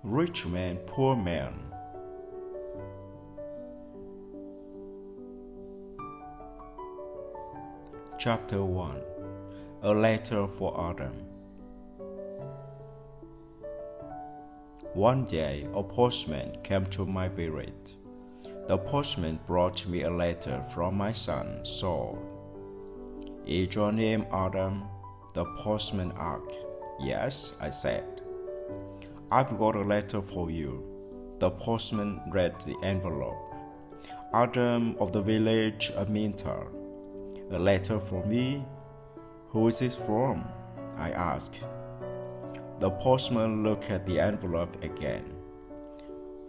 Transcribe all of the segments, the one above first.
Rich man, poor man. Chapter 1. A letter for Adam. One day, a postman came to my village. The postman brought me a letter from my son, Saul. "Is your name Adam?" the postman asked. "Yes," I said. "I've got a letter for you." The postman read the envelope. "Adam of the village of Minter. A letter for me? Who is it from?" I asked. The postman looked at the envelope again.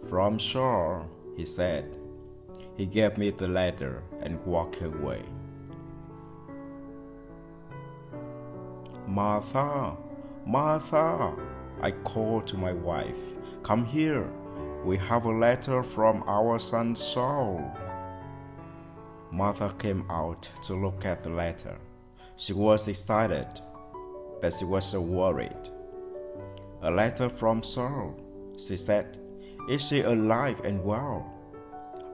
"From Saul," he said. He gave me the letter and walked away. "Martha, Martha," I called to my wife. "Come here. We have a letter from our son Saul." Martha came out to look at the letter. She was excited, but she was so worried. "A letter from Saul," she said. "Is he alive and well?"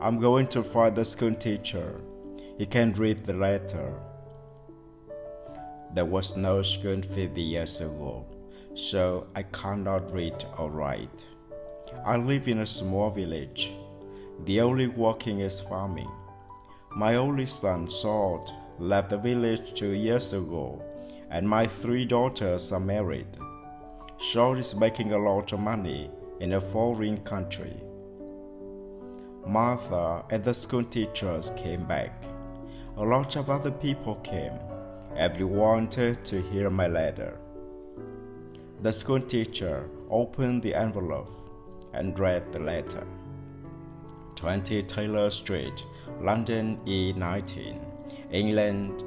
"I'm going to find the school teacher. He can read the letter." There was no school 50 years ago, so I cannot read or write. I live in a small village. The only working is farming. My only son, Saul, left the village 2 years ago, and my 3 daughters are married. Saul is making a lot of money in a foreign country. Martha and the school teachers came back. A lot of other people came. Everyone wanted to hear my letter. The school teacher opened the envelope and read the letter. 20 Taylor Street, London E19, England,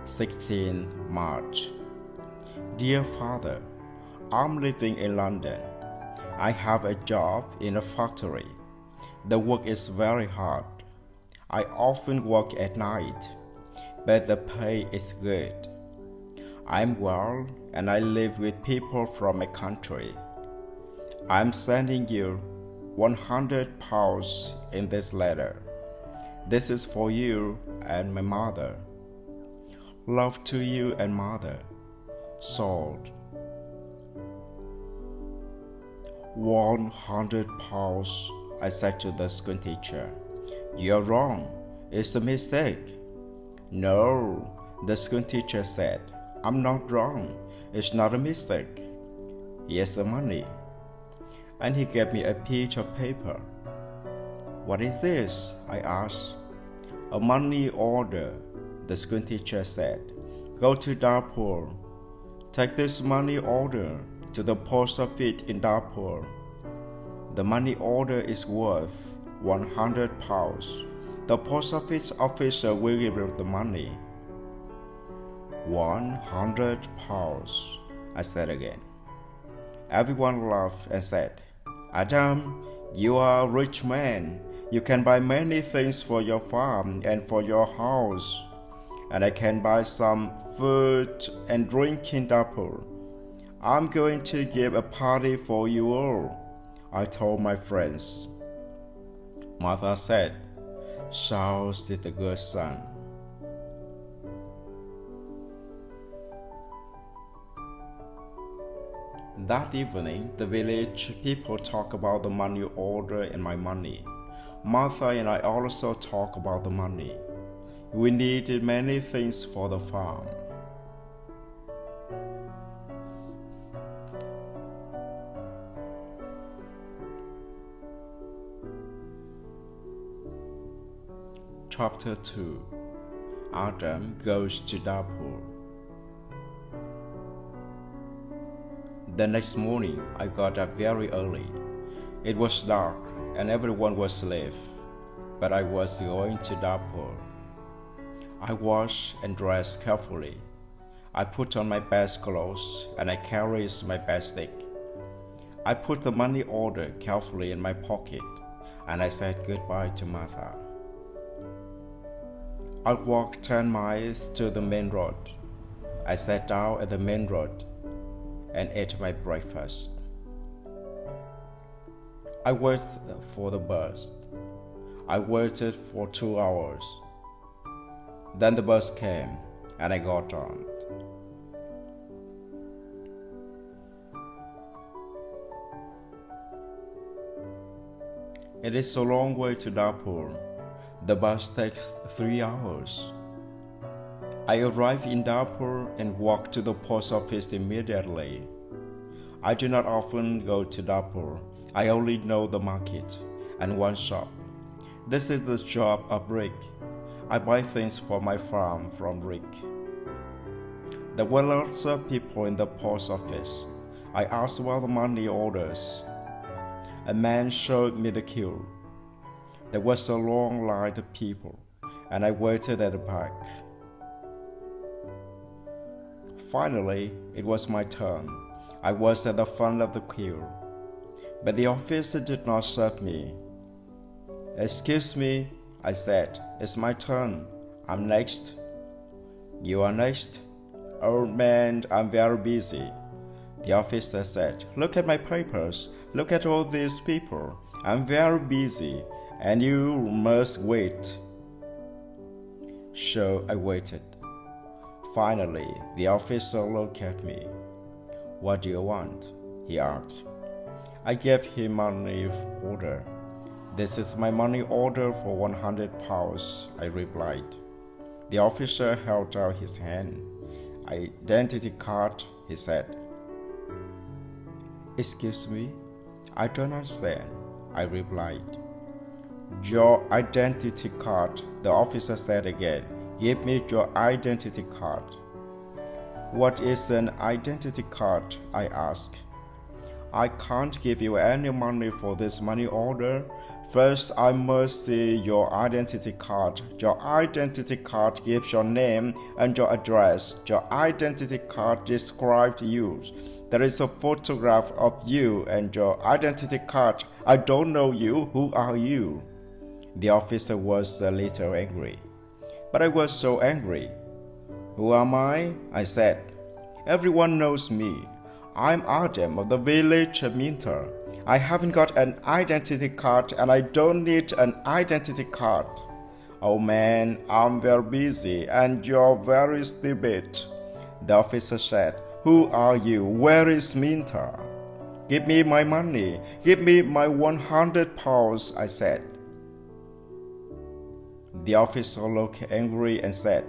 16 March. Dear Father, I'm living in London. I have a job in a factory. The work is very hard. I often work at night, but the pay is good. I'm well and I live with people from my country. I'm sending you £100 in this letter. This is for you and my mother. Love to you and mother. Saul. £100, I said to the school teacher. "You're wrong. It's a mistake." "No," the school teacher said. "I'm not wrong. It's not a mistake. Here's the money." And he gave me a piece of paper. "What is this?" I asked. "A money order," the school teacher said. "Go to Darpur. Take this money order to the post office in Darpur. The money order is worth £100. The post office officer will give you the money." £100, I said again. Everyone laughed and said, "Adam, you are a rich man. You can buy many things for your farm and for your house. And I can buy some food and drink in Darpur. I'm going to give a party for you all," I told my friends. Martha said, "Saul is a good son." That evening, the village people talk about the money order and my money. Martha and I also talk about the money. We needed many things for the farm. Chapter 2. Adam goes to Darpur. The next morning, I got up very early. It was dark and everyone was asleep, but I was going to Darpur. I washed and dressed carefully. I put on my best clothes and I carried my best stick. I put the money order carefully in my pocket and I said goodbye to Martha. I walked 10 miles to the main road. I sat down at the main road and ate my breakfast. I waited for the bus. I waited for 2 hours. Then the bus came, and I got on. It is a long way to Darpur. The bus takes 3 hours. I arrived in Darpur and walked to the post office immediately. I do not often go to Darpur. I only know the market and one shop. This is the shop of Rick. I buy things for my farm from Rick. There were lots of people in the post office. I asked about the money orders. A man showed me the queue. There was a long line of people, and I waited at the back. Finally, it was my turn. I was at the front of the queue, but the officer did not serve me. "Excuse me," I said, "it's my turn. I'm next." "You are next?" "Old man, I'm very busy." The officer said, "Look at my papers. Look at all these people. I'm very busy, and you must wait." So I waited. Finally, the officer looked at me. "What do you want?" he asked. I gave him money order. "This is my money order for 100 pounds, I replied. The officer held out his hand. "Identity card," he said. "Excuse me, I don't understand," I replied. "Your identity card," the officer said again. "Give me your identity card." "What is an identity card?" I asked. "I can't give you any money for this money order. First, I must see your identity card. Your identity card gives your name and your address. Your identity card describes you. There is a photograph of you and your identity card. I don't know you. Who are you?" The officer was a little angry. But I was so angry. "Who am I?" I said. "Everyone knows me. I'm Adam of the village of Minter. I haven't got an identity card and I don't need an identity card." "Oh man, I'm very busy and you're very stupid," the officer said. "Who are you? Where is Minter?" "Give me my money. Give me my 100 pounds, I said. The officer looked angry and said,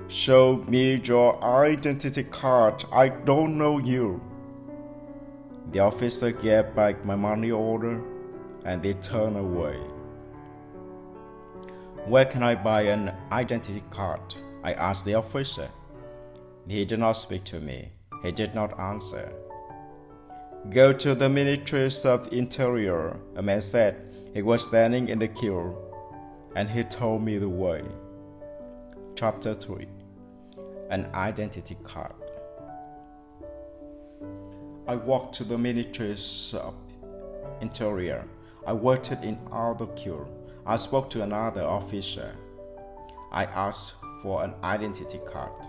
"Show me your identity card. I don't know you." The officer gave back my money order and they turned away. "Where can I buy an identity card?" I asked the officer. He did not speak to me. He did not answer. "Go to the Ministry of Interior," a man said. He was standing in the queue, and he told me the way. Chapter 3. An Identity Card. I walked to the Ministry of Interior. I waited in the queue. I spoke to another officer. I asked for an identity card.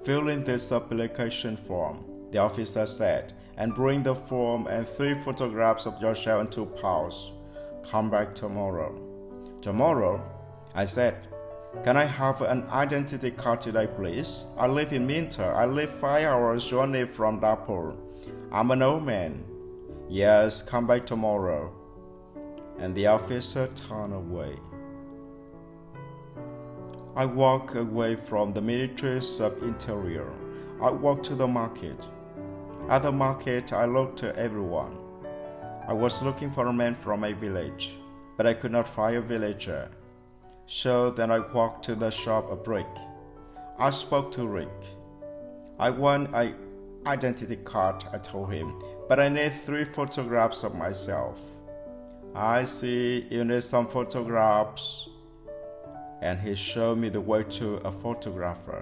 "Fill in this application form," the officer said, "and bring the form and 3 photographs of yourself and 2 pounds. Come back tomorrow." "Tomorrow?" I said. "Can I have an identity card today, please? I live in Minter. I live 5 hours journey from Darpur. I'm an old man." "Yes, come back tomorrow." And the officer turned away. I walked away from the Ministry of Interior. I walked to the market. At the market, I looked at everyone. I was looking for a man from my village, but I could not find a villager. So then I walked to the shop of Rick. I spoke to Rick. "I want an identity card," I told him, "but I need 3 photographs of myself." "I see, you need some photographs." And he showed me the way to a photographer.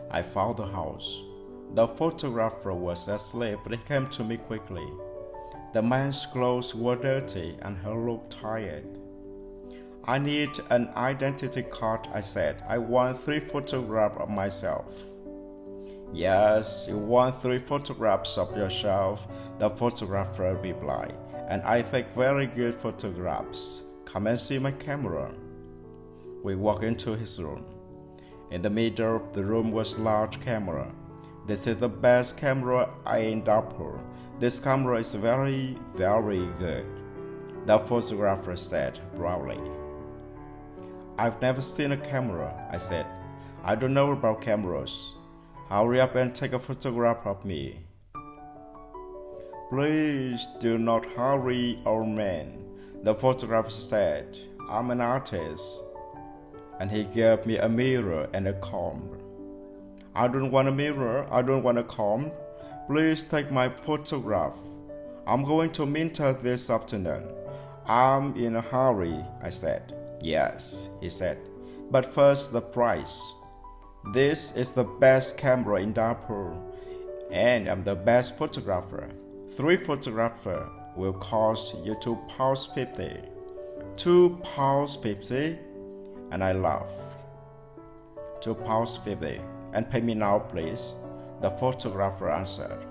I found the house. The photographer was asleep, but he came to me quickly. The man's clothes were dirty and he looked tired. "I need an identity card," I said. "I want 3 photographs of myself." Yes, you want 3 photographs of yourself, the photographer replied, and I take very good photographs. Come and see my camera. We walked into his room. In the middle of the room was a large camera. This is the best camera in Darfur. This camera is very, very good, the photographer said proudly. I've never seen a camera, I said. I don't know about cameras. Hurry up and take a photograph of me. Please do not hurry, old man, the photographer said. I'm an artist. And he gave me a mirror and a comb. I don't want a mirror, I don't want a comb. Please take my photograph. I'm going to Minter this afternoon. I'm in a hurry, I said. Yes, he said. But first the price. This is the best camera in Darfur, and I'm the best photographer. 3 photographers will cost you £2.50. £2.50? And I laughed. £2.50. And pay me now, please, the photographer answered.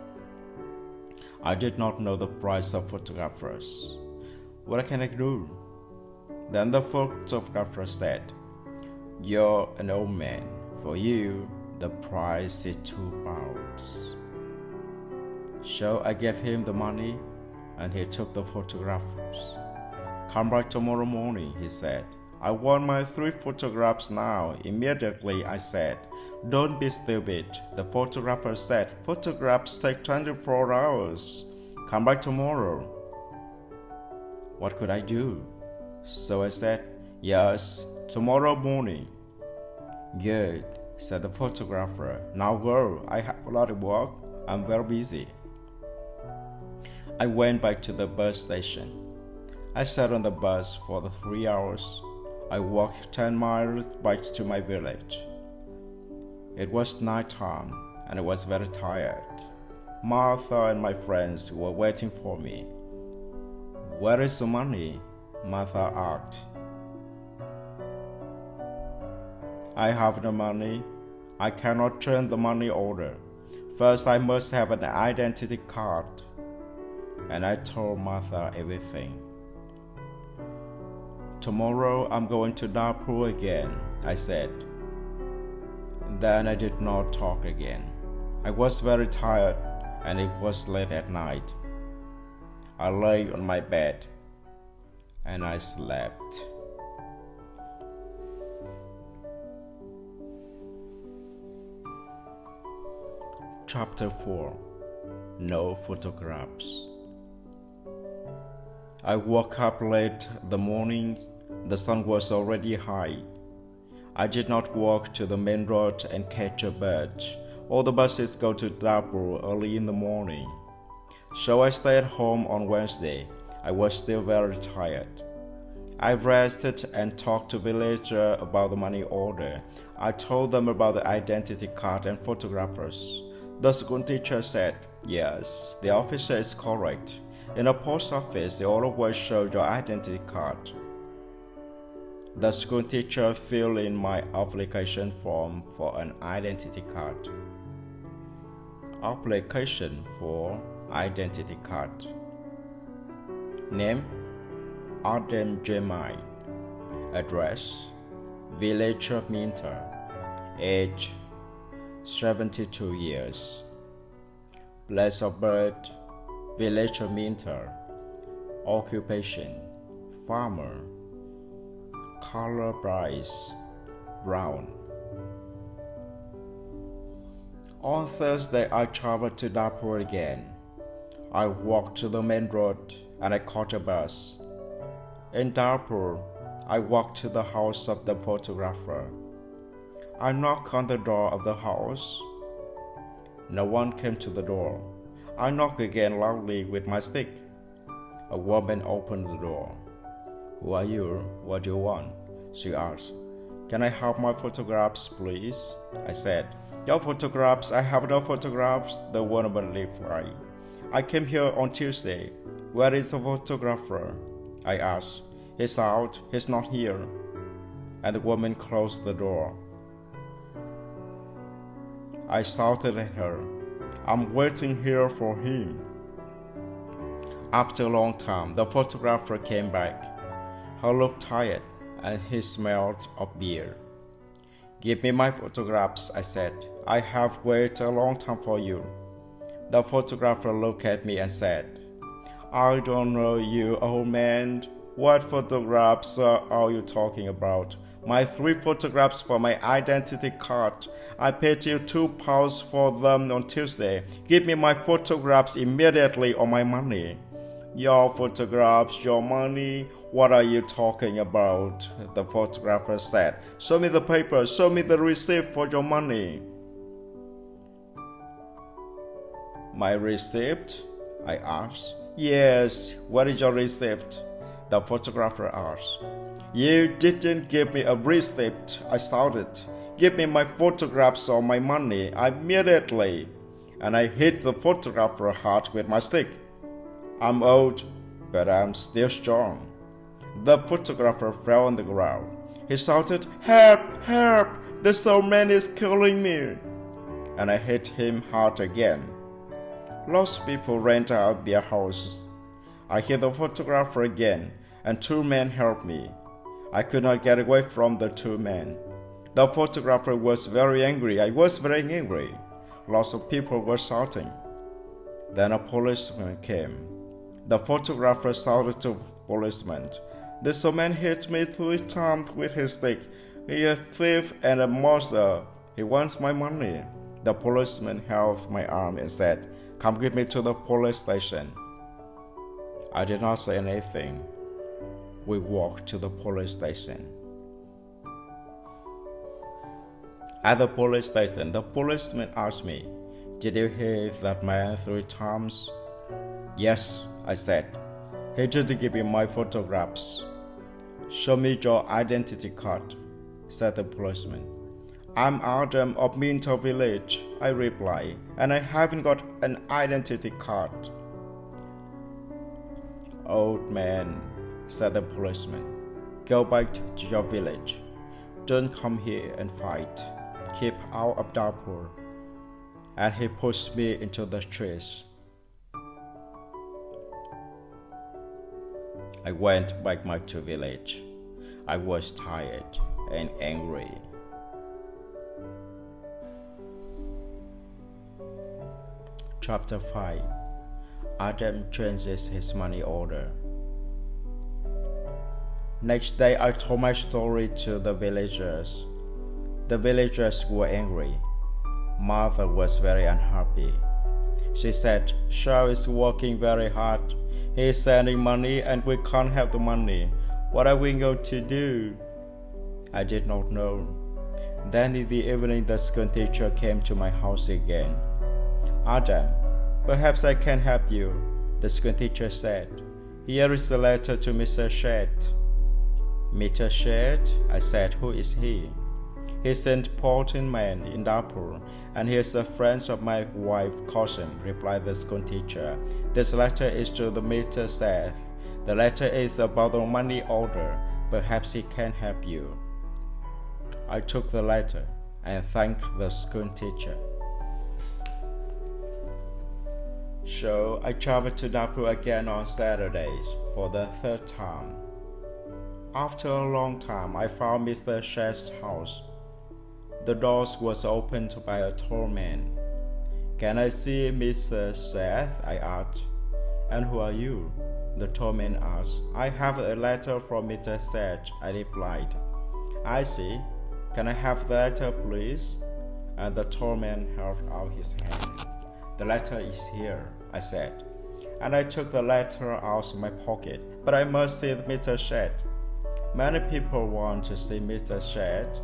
I did not know the price of photographers. What can I do? Then the photographer said, You're an old man. For you, the price is £2. So I gave him the money, and he took the photographs. Come back tomorrow morning, he said. I want my 3 photographs now. Immediately, I said. Don't be stupid, the photographer said. Photographs take 24 hours. Come back tomorrow. What could I do? So I said, Yes, tomorrow morning. Good, said the photographer. Now go, I have a lot of work. I'm very busy. I went back to the bus station. I sat on the bus for the 3 hours. I walked 10 miles back to my village. It was night time, and I was very tired. Martha and my friends were waiting for me. Where is the money? Martha asked. I have no money. I cannot turn the money order. First, I must have an identity card. And I told Martha everything. Tomorrow I'm going to Darfur again, I said. Then I did not talk again. I was very tired, and it was late at night. I lay on my bed, and I slept. Chapter 4. No photographs. I woke up late the morning. The sun was already high. I did not walk to the main road and catch a bus. All the buses go to Darfur early in the morning. So I stayed home on Wednesday. I was still very tired. I rested and talked to villagers about the money order. I told them about the identity card and photographers. The school teacher said, Yes, the officer is correct. In a post office, they always show your identity card. The school teacher filled in my application form for an identity card. Application for identity card. Name: Adem Jemai. Address: Village of Minter. Age: 72 years. Place of birth: Village of Minter. Occupation: farmer. Color: brown. On Thursday, I traveled to Darfur again. I walked to the main road and I caught a bus. In Darfur, I walked to the house of the photographer. I knocked on the door of the house. No one came to the door. I knocked again loudly with my stick. A woman opened the door. Who are you? What do you want? She asked. Can I have my photographs, please? I said. Your photographs? I have no photographs, the woman replied. I came here on Tuesday. Where is the photographer? I asked. He's out. He's not here. And the woman closed the door. I shouted at her. I'm waiting here for him. After a long time, the photographer came back. He looked tired and he smelled of beer. Give me my photographs, I said. I have waited a long time for you. The photographer looked at me and said, I don't know you, old man. What photographs are you talking about? My 3 photographs for my identity card. I paid you £2 for them on Tuesday. Give me my photographs immediately or my money. Your photographs, your money? What are you talking about? The photographer said. Show me the paper. Show me the receipt for your money. My receipt? I asked. Yes, what is your receipt? The photographer asked. You didn't give me a receipt, I shouted. Give me my photographs or my money immediately. And I hit the photographer hard with my stick. I'm old, but I'm still strong. The photographer fell on the ground. He shouted, Help! Help! This old man is killing me. And I hit him hard again. Lost people ran out their houses. I hit the photographer again, and 2 men helped me. I could not get away from the 2 men. The photographer was very angry. I was very angry. Lots of people were shouting. Then a policeman came. The photographer shouted to the policeman, This man hit me 3 times with his stick. He is a thief and a monster. He wants my money. The policeman held my arm and said, Come with me to the police station. I did not say anything. We walked to the police station. At the police station, the policeman asked me, Did you hit that man 3 times? Yes, I said. He didn't give me my photographs. Show me your identity card, said the policeman. I'm Adam of Minto Village, I replied, and I haven't got an identity card. Old man, said the policeman, go back to your village. Don't come here and fight. Keep out of Darpur. And he pushed me into the trees. I went back to village. I was tired and angry. Chapter 5. Adam changes his money order. Next day I told my story to the villagers. The villagers were angry. Mother was very unhappy. She said, Shao is working very hard. He is sending money and we can't have the money. What are we going to do? I did not know. Then in the evening the school teacher came to my house again. Adam, perhaps I can help you, the school teacher said. Here is a letter to Mr. Shed. Mr. Shed? I said, who is he? He's an important man in Darpur, and he is a friend of my wife Qasim, replied the school teacher. This letter is to the Mr. Seth. The letter is about the money order. Perhaps he can help you. I took the letter and thanked the school teacher. So I traveled to Darpur again on Saturdays for the 3rd time. After a long time, I found Mr. Sheth's house. The doors was opened by a tall man. Can I see Mr. Sheth? I asked. And who are you? The tall man asked. I have a letter from Mr. Sheth, I replied. I see. Can I have the letter, please? And the tall man held out his hand. The letter is here, I said. And I took the letter out of my pocket. But I must see Mr. Sheth. Many people want to see Mr. Sheth,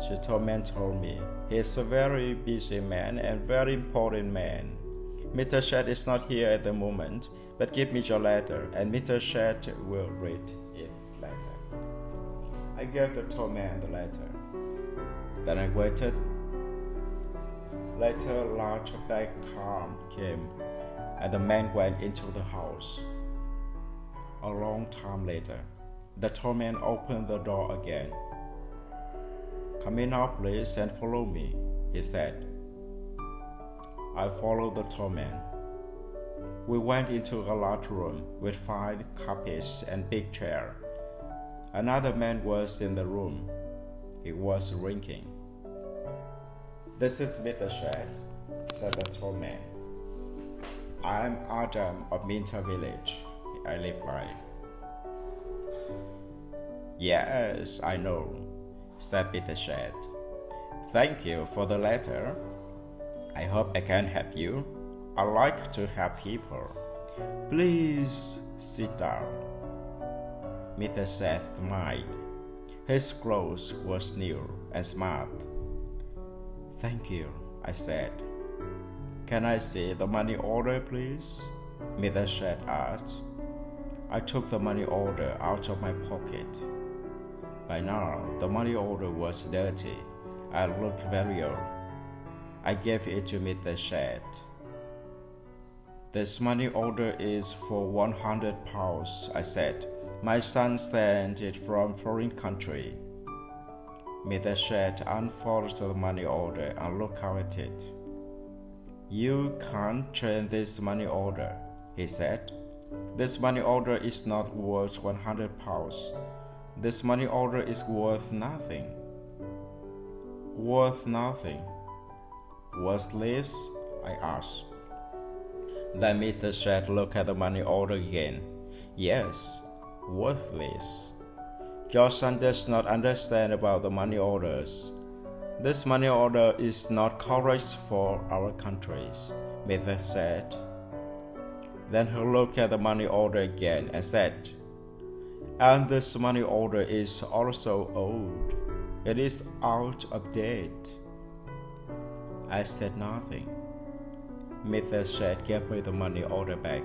the tall man told me. He is a very busy man and very important man. Mr. Sheth is not here at the moment, but give me your letter, and Mr. Sheth will read it later. I gave the tall man the letter. Then I waited. Later, a large black car came, and the man went into the house. A long time later, the tall man opened the door again. Come in now, please, and follow me, he said. I followed the tall man. We went into a large room with fine carpets and big chair. Another man was in the room. He was drinking. "This is Mr. Shed," said the tall man. "I'm Adam of Minta village," I replied. "Yes, I know," said Mr. Shed. "Thank you for the letter. I hope I can help you. I like to help people. Please sit down." Mr. Shed smiled. His clothes was new and smart. "Thank you," I said. "Can I see the money order, please?" Mr. Shed asked. I took the money order out of my pocket. By now, the money order was dirty and looked very old. I gave it to Mr. Shed. "This money order is for £100, I said. "My son sent it from foreign country." Mr. Shed unfolded the money order and looked at it. "You can't change this money order," he said. "This money order is not worth £100. This money order is worth nothing." "Worth nothing? Worthless?" I asked. Then Mr. Shed looked at the money order again. "Yes, worthless. Your son does not understand about the money orders. This money order is not correct for our countries," Mr. said. Then he looked at the money order again and said, "And this money order is also old. It is out of date." I said nothing. Mr. Shed gave me the money order back.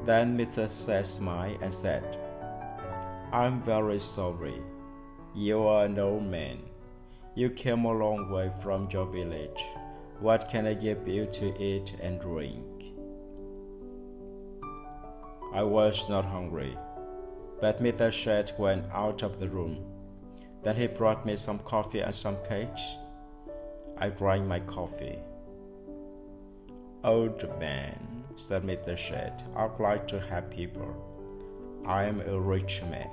Then Mr. Shed smiled and said, "I'm very sorry. You are an old man. You came a long way from your village. What can I give you to eat and drink?" I was not hungry, but Mr. Shed went out of the room. Then he brought me some coffee and some cakes. I drank my coffee. "Old man," said Mr. Shed, "I'd like to help people. I am a rich man.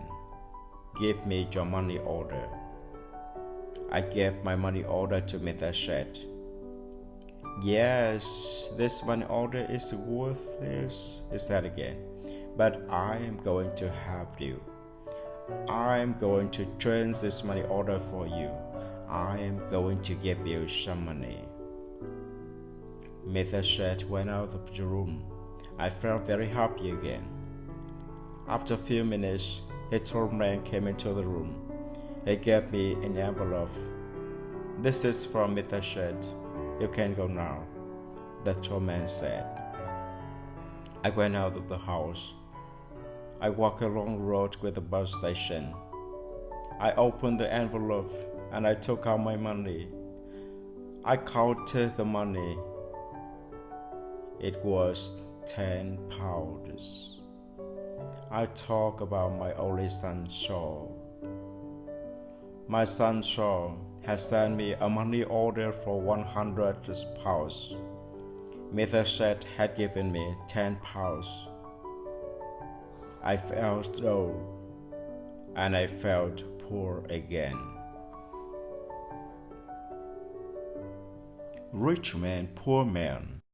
Give me your money order." I gave my money order to Mr. Shed. "Yes, this money order is worthless," he said again, "but I am going to help you. I am going to change this money order for you. I am going to give you some money." Mr. Shed went out of the room. I felt very happy again. After a few minutes, a tall man came into the room. He gave me an envelope. "This is from Mr. Shed. You can go now," the tall man said. I went out of the house. I walked along the road with the bus station. I opened the envelope and I took out my money. I counted the money. It was £10. I talked about my only son, Shaw. My son Shaw has sent me a money order for £100. Mr. Shed had given me £10. I felt low, and I felt poor again. Rich man, poor man.